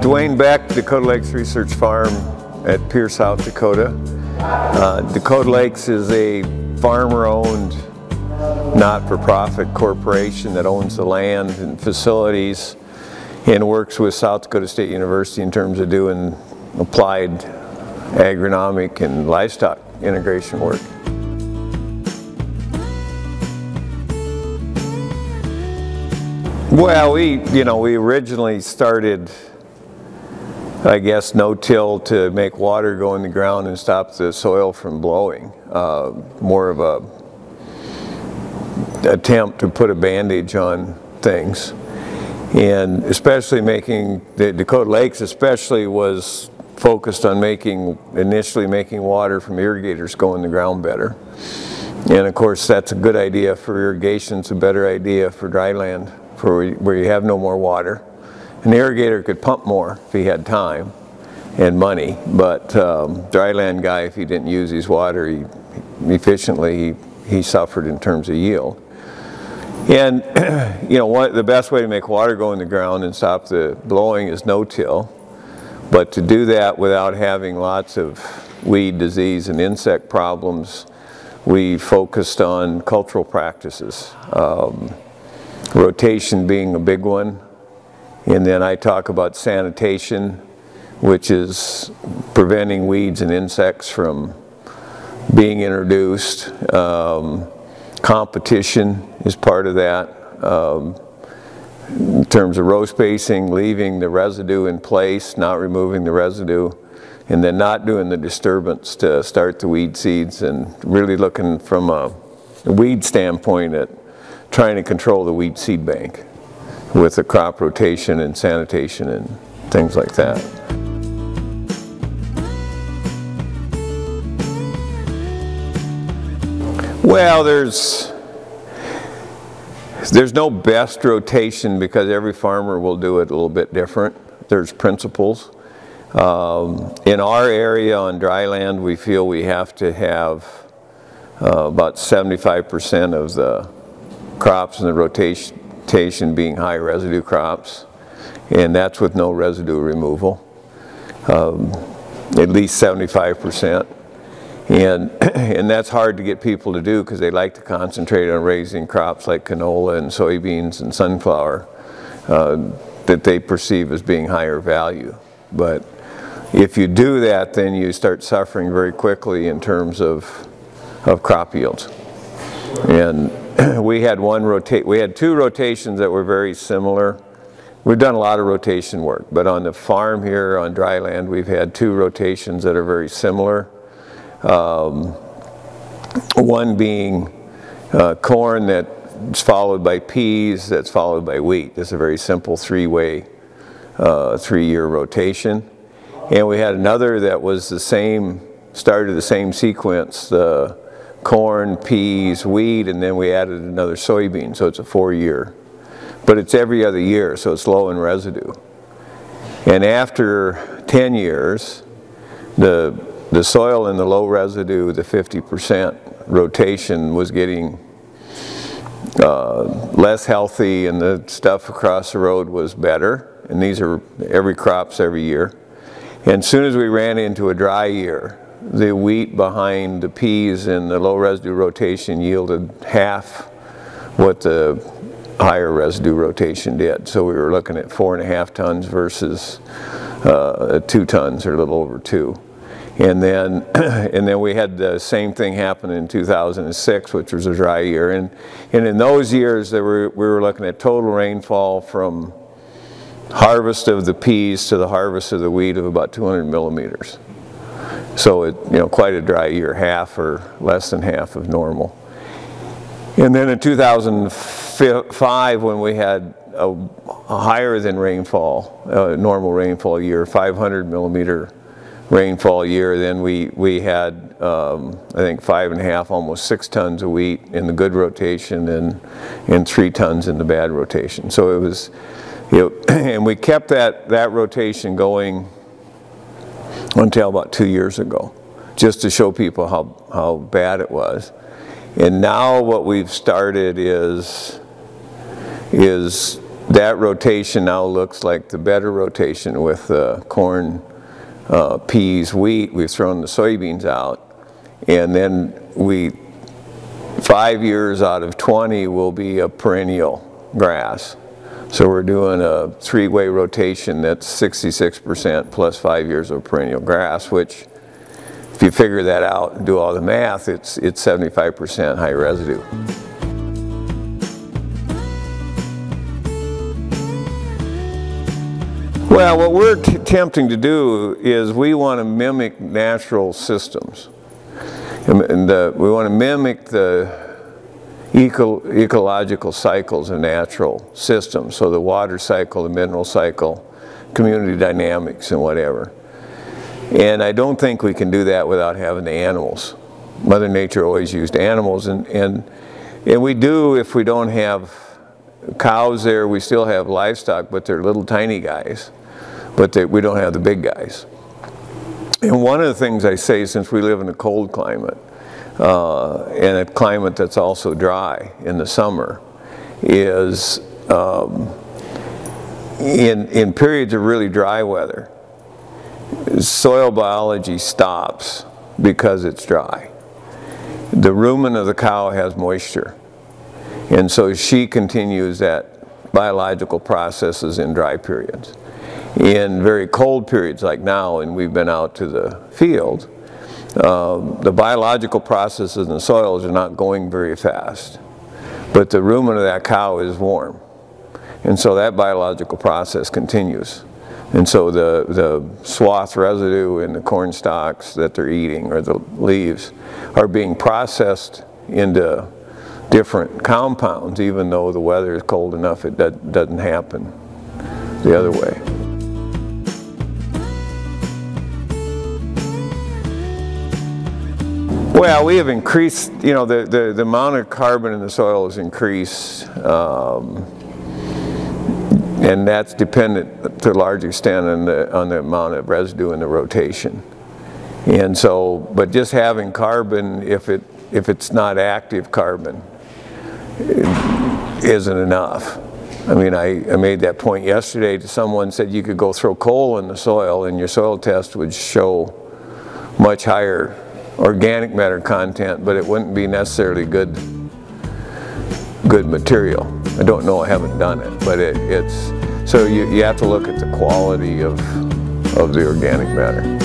Dwayne Beck, Dakota Lakes Research Farm at Pierce, South Dakota. Dakota Lakes is a farmer-owned, not-for-profit corporation that owns the land and facilities and works with South Dakota State University in terms of doing applied agronomic and livestock integration work. Well, we originally started, I guess, no-till to make water go in the ground and stop the soil from blowing. More of a attempt to put a bandage on things. And especially making, the Dakota Lakes especially was focused on initially making water from irrigators go in the ground better. And of course that's a good idea for irrigation, it's a better idea for dry land, where you have no more water. An irrigator could pump more if he had time and money, but dry land guy, if he didn't use his water efficiently, he suffered in terms of yield. And the best way to make water go in the ground and stop the blowing is no-till. But to do that without having lots of weed disease and insect problems, we focused on cultural practices. Rotation being a big one. And then I talk about sanitation, which is preventing weeds and insects from being introduced. Competition is part of that. In terms of row spacing, leaving the residue in place, not removing the residue, and then not doing the disturbance to start the weed seeds, and really looking from a weed standpoint at trying to control the weed seed bank with the crop rotation and sanitation and things like that. Well, there's no best rotation because every farmer will do it a little bit different. There's principles. In our area on dry land, we feel we have to have about 75% of the crops in the rotation being high residue crops, and that's with no residue removal, at least 75%. And that's hard to get people to do because they like to concentrate on raising crops like canola and soybeans and sunflower that they perceive as being higher value. But if you do that, then you start suffering very quickly in terms of crop yields. And we had two rotations that were very similar. We've done a lot of rotation work, but on the farm here on dry land, we've had two rotations that are very similar. One being corn that's followed by peas, that's followed by wheat. It's a very simple three-year rotation. And we had another that was the same, started the same sequence, the corn, peas, wheat, and then we added another soybean, so it's a 4-year. But it's every other year, so it's low in residue. And after 10 years, the soil in the low residue, the 50% rotation, was getting less healthy, and the stuff across the road was better. And these are every crops every year. And as soon as we ran into a dry year, the wheat behind the peas in the low residue rotation yielded half what the higher residue rotation did. So we were looking at 4.5 tons versus 2 tons, or a little over 2. And then we had the same thing happen in 2006, which was a dry year. And in those years, we were looking at total rainfall from harvest of the peas to the harvest of the wheat of about 200 millimeters. So quite a dry year, half or less than half of normal. And then in 2005, when we had a higher than rainfall, normal rainfall year, 500 millimeter rainfall year, then we had I think 5.5, almost 6 tons of wheat in the good rotation and 3 tons in the bad rotation. So it was, and we kept that rotation going until about 2 years ago, just to show people how bad it was. And now what we've started is that rotation now looks like the better rotation with corn, peas, wheat. We've thrown the soybeans out, and then 5 years out of 20 will be a perennial grass. So we're doing a 3-way rotation that's 66% plus 5 years of perennial grass, which, if you figure that out and do all the math, it's 75% high residue. Well, what we're attempting to do is we want to mimic natural systems. And we want to mimic the ecological cycles of natural systems, so the water cycle, the mineral cycle, community dynamics, and whatever. And I don't think we can do that without having the animals. Mother Nature always used animals, and we do if we don't have cows there. We still have livestock, but they're little tiny guys, but we don't have the big guys. And one of the things I say, since we live in a cold climate, and a climate that's also dry in the summer, is in periods of really dry weather, soil biology stops because it's dry. The rumen of the cow has moisture, and so she continues that biological processes in dry periods. In very cold periods like now, and we've been out to the field, the biological processes in the soils are not going very fast, but the rumen of that cow is warm, and so that biological process continues. And so the swath residue in the corn stalks that they're eating, or the leaves, are being processed into different compounds, even though the weather is cold enough it doesn't happen the other way. Well, we have increased, you know, the amount of carbon in the soil has increased, and that's dependent to a large extent on the amount of residue in the rotation. And so, but just having carbon, if it's not active carbon, isn't enough. I mean, I made that point yesterday to someone, said you could go throw coal in the soil and your soil test would show much higher organic matter content, but it wouldn't be necessarily good material. I don't know, I haven't done it, but it's, so you have to look at the quality of the organic matter.